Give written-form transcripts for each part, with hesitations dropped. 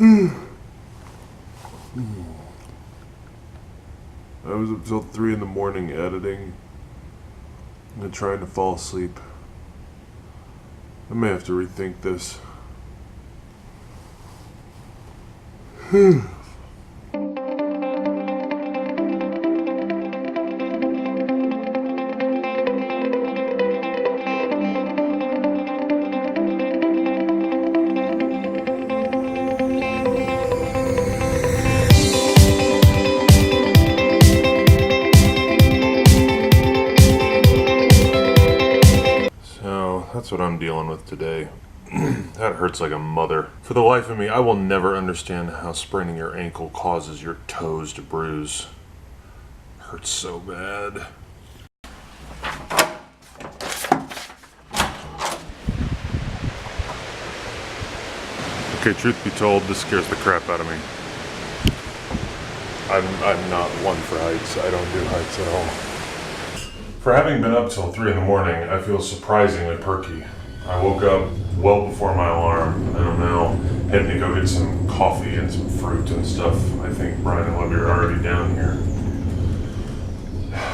I was up till 3 in the morning editing and trying to fall asleep. I may have to rethink this. That's what I'm dealing with today. That hurts like a mother. For the life of me, I will never understand how spraining your ankle causes your toes to bruise. Hurts so bad. Okay, truth be told, this scares the crap out of me. I'm not one for heights. I don't do heights at all. For having been up till 3 in the morning, I feel surprisingly perky. I woke up well before my alarm, and I'm now heading to go get some coffee and some fruit and stuff. I think Brian and Libby are already down here.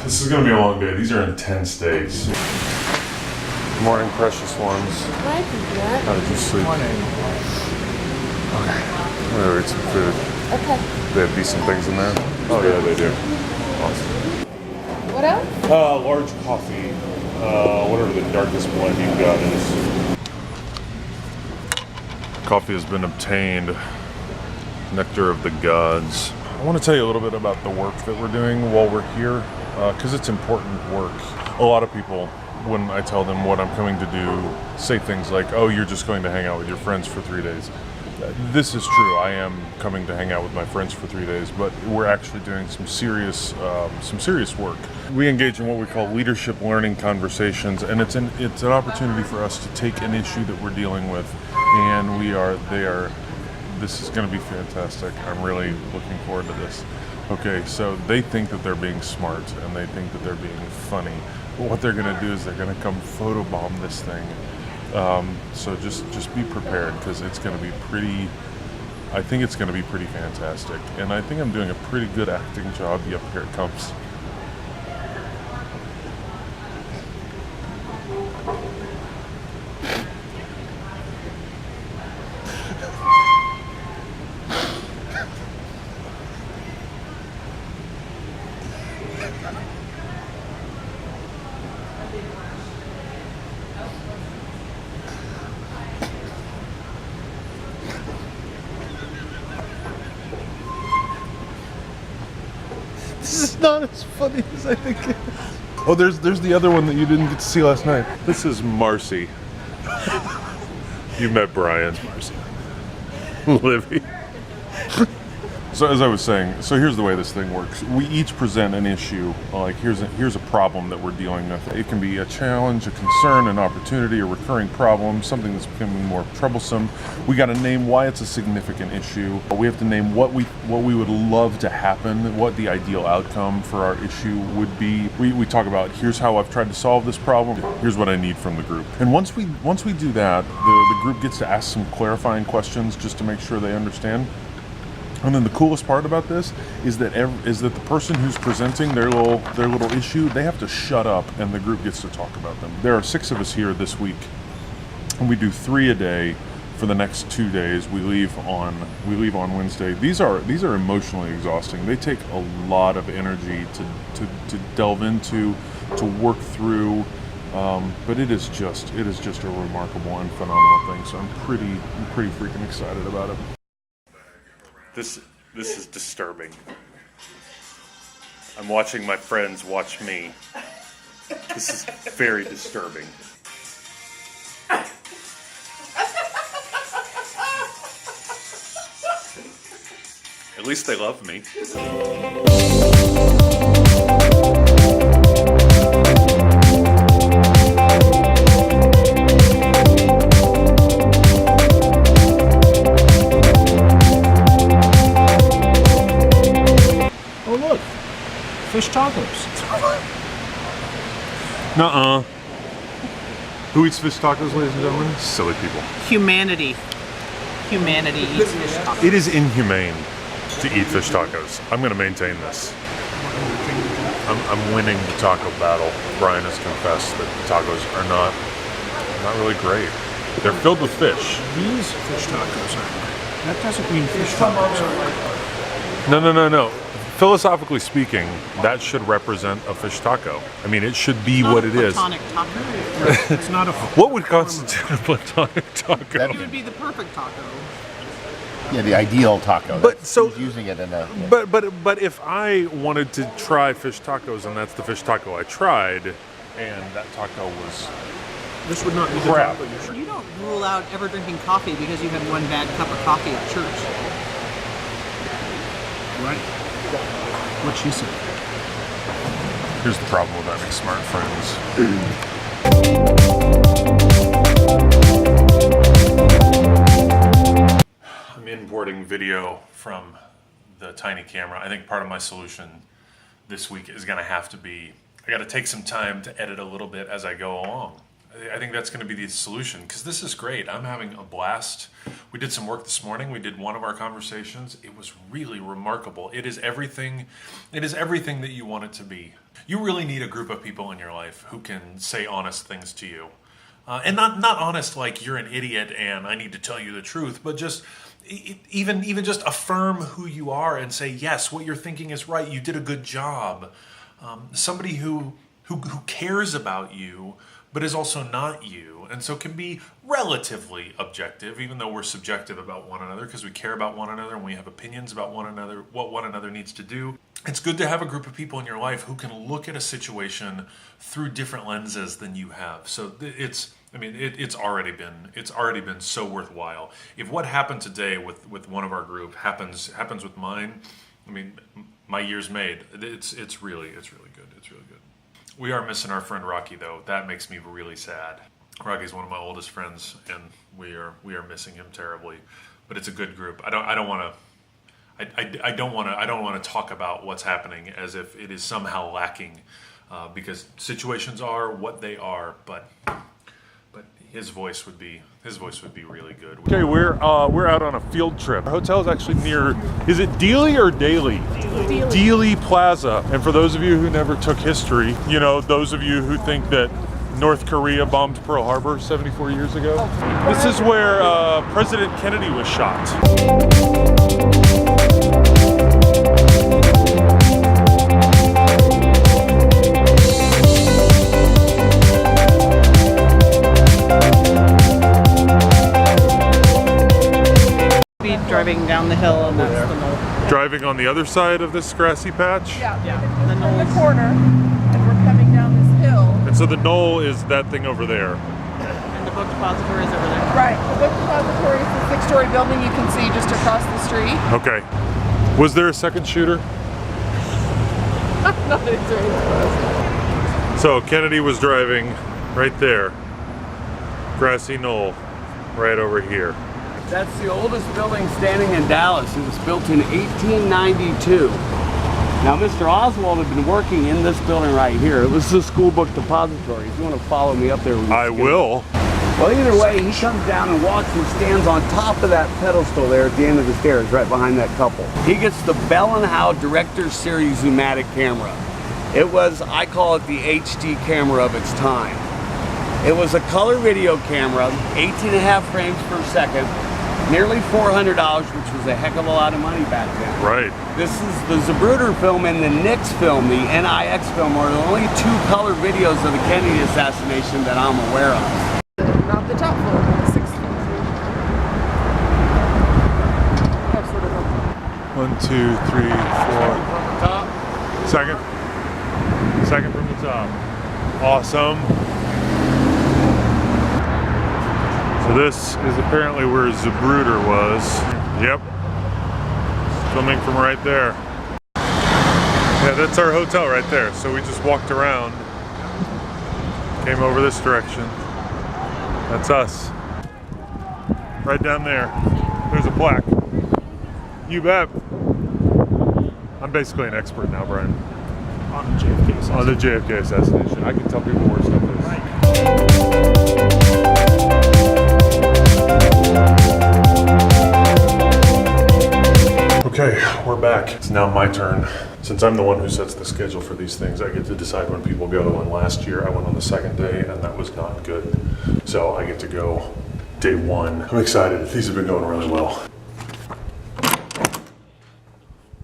This is going to be a long day. These are intense days. Good morning, precious ones. Hi, Peanut. How did you sleep? Morning. Okay. I'm going to eat some food. Okay. They have decent things in there? Oh yeah, they do. Awesome. What else? Large coffee. Whatever the darkest blend you've got is. Coffee has been obtained. Nectar of the gods. I want to tell you a little bit about the work that we're doing while we're here, because it's important work. A lot of people, when I tell them what I'm coming to do, say things like, oh, you're just going to hang out with your friends for 3 days. This is true. I am coming to hang out with my friends for 3 days, but we're actually doing some serious work. We engage in what we call leadership learning conversations, and it's an opportunity for us to take an issue that we're dealing with, and this is going to be fantastic. I'm really looking forward to this. Okay, so they think that they're being smart, and they think that they're being funny. But what they're going to do is they're going to come photobomb this thing. So just be prepared, because it's going to be I think it's going to be pretty fantastic. And I think I'm doing a pretty good acting job. Yep, here it comes. This is not as funny as I think it is. Oh, there's the other one that you didn't get to see last night. This is Marcy. You met Brian. Marcy. Livy. So as I was saying, so here's the way this thing works. We each present an issue, like here's a problem that we're dealing with. It can be a challenge, a concern, an opportunity, a recurring problem, something that's becoming more troublesome. We got to name why it's a significant issue. We have to name what we would love to happen, what the ideal outcome for our issue would be. We talk about, here's how I've tried to solve this problem, here's what I need from the group. And once we do that, the group gets to ask some clarifying questions just to make sure they understand. And then the coolest part about this is that the person who's presenting their little issue, they have to shut up, and the group gets to talk about them. There are 6 of us here this week, and we do 3 a day for the next 2 days. We leave on Wednesday. These are emotionally exhausting. They take a lot of energy to delve into, to work through. But it is just a remarkable and phenomenal thing. So I'm pretty freaking excited about it. This is disturbing. I'm watching my friends watch me. This is very disturbing. At least they love me. Fish tacos. Nuh-uh. Who eats fish tacos, ladies and gentlemen? Silly people. Humanity. humanity eats fish tacos. It is inhumane to eat fish tacos. I'm going to maintain this. I'm winning the taco battle. Brian has confessed that the tacos are not really great. They're filled with fish. These fish tacos are. That doesn't mean fish tacos are. No. Philosophically speaking, that should represent a fish taco. I mean, it should be what it is. Platonic taco. It's not a. What would constitute a platonic taco? It would be the perfect taco. Yeah, the ideal taco. But so- he's using it in a. But if I wanted to try fish tacos and that's the fish taco I tried, and that taco was This would not be the crap. taco you should. You don't rule out ever drinking coffee because you had one bad cup of coffee at church. Right. What she said. Here's the problem with having smart friends. I'm importing video from the tiny camera. I think part of my solution this week is going to have to be, I got to take some time to edit a little bit as I go along. I think that's going to be the solution because this is great. I'm having a blast. We did some work this morning. We did one of our conversations. It was really remarkable. It is everything that you want it to be. You really need a group of people in your life who can say honest things to you. And not honest like you're an idiot and I need to tell you the truth, but just even just affirm who you are and say, yes, what you're thinking is right. You did a good job. Somebody who cares about you, but is also not you, and so can be relatively objective, even though we're subjective about one another because we care about one another and we have opinions about one another, what one another needs to do. It's good to have a group of people in your life who can look at a situation through different lenses than you have. So it's already been so worthwhile. If what happened today with one of our group happens with mine, I mean, my year's made. It's really good. It's really good. We are missing our friend Rocky, though. That makes me really sad. Rocky's one of my oldest friends, and we are missing him terribly. But it's a good group. I don't want to talk about what's happening as if it is somehow lacking, because situations are what they are. But his voice would be really good. Okay, we're out on a field trip. Our hotel is actually near. Is it Dealey or Daly? Dealey Plaza. And for those of you who never took history, those of you who think that North Korea bombed Pearl Harbor 74 years ago, this is where President Kennedy was shot. Driving down the hill, and that's the knoll. Driving on the other side of this grassy patch. Yeah, The in knoll. the corner, and we're coming down this hill. And so the knoll is that thing over there. And the book depository is over there. Right, the book depository is the six-story building you can see just across the street. Okay. Was there a second shooter? No, it's very close. So Kennedy was driving right there. Grassy knoll right over here. That's the oldest building standing in Dallas. It was built in 1892. Now, Mr. Oswald had been working in this building right here. It was the school book depository. If you want to follow me up there. I will. Well, either way, he comes down and walks and stands on top of that pedestal there at the end of the stairs, right behind that couple. He gets the Bell & Howell Director's Series Zoomatic camera. It was, I call it the HD camera of its time. It was a color video camera, 18.5 frames per second. Nearly $400, which was a heck of a lot of money back then. Right. This is the Zapruder film and the Nix film, the NIX film, are the only two color videos of the Kennedy assassination that I'm aware of. Not the top floor, but the sixth floor. Have sort of a 1, 2, 3, 4. Top. Second from the top. Awesome. So this is apparently where Zapruder was. Yep. Filming from right there. Yeah, that's our hotel right there. So we just walked around, came over this direction. That's us. Right down there. There's a plaque. You bet. I'm basically an expert now, Brian. On the JFK assassination. On the JFK assassination. I can tell people where stuff is. Right. Okay, we're back. It's now my turn. Since I'm the one who sets the schedule for these things, I get to decide when people go. And last year I went on the second day and that was not good. So I get to go day one. I'm excited. These have been going really well.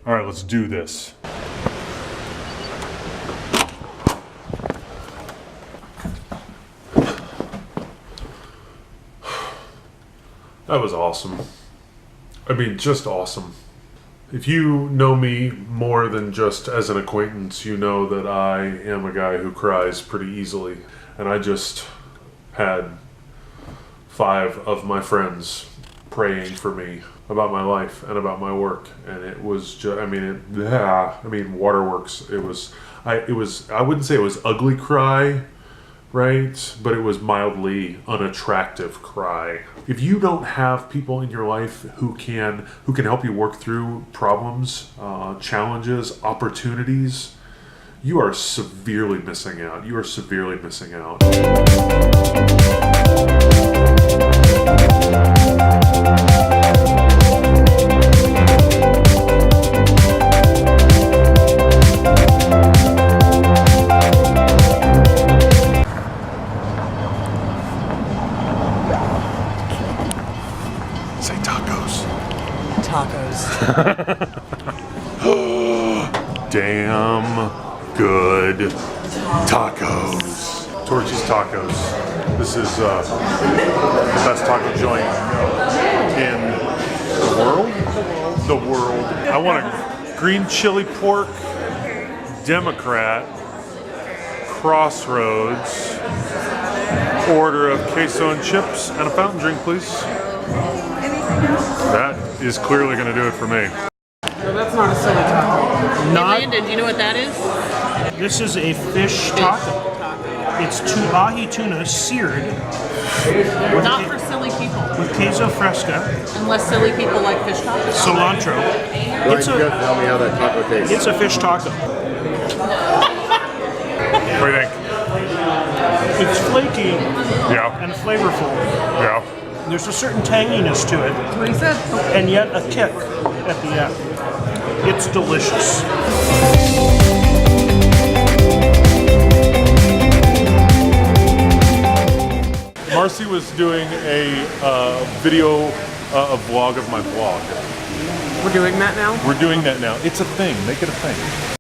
All right, let's do this. That was awesome. I mean, just awesome. If you know me more than just as an acquaintance, you know that I am a guy who cries pretty easily. And I just had 5 of my friends praying for me about my life and about my work. And it was just, Waterworks, I wouldn't say it was ugly cry, right? But it was mildly unattractive cry. If you don't have people in your life who can help you work through problems, challenges, opportunities, you are severely missing out. You are severely missing out. Say tacos. Tacos. Damn good tacos. Torchy's Tacos. This is the best taco joint in the world? The world. I want a green chili pork, Democrat, Crossroads, order of queso and chips, and a fountain drink, please. That is clearly going to do it for me. No, that's not a silly taco. Not- Landon, do you know what that is? This is a fish taco. It's ahi tuna seared Not for silly people. with queso fresca, Unless silly people like fish tacos. cilantro. It's you gotta a, tell me how that taco tastes. it's a fish taco. What do you think? It's flaky Yeah. and flavorful. Yeah. There's a certain tanginess to it, That's what he said. and yet a kick at the end. It's delicious. Marcy was doing a video, a vlog of my blog. We're doing that now? We're doing that now. It's a thing. Make it a thing.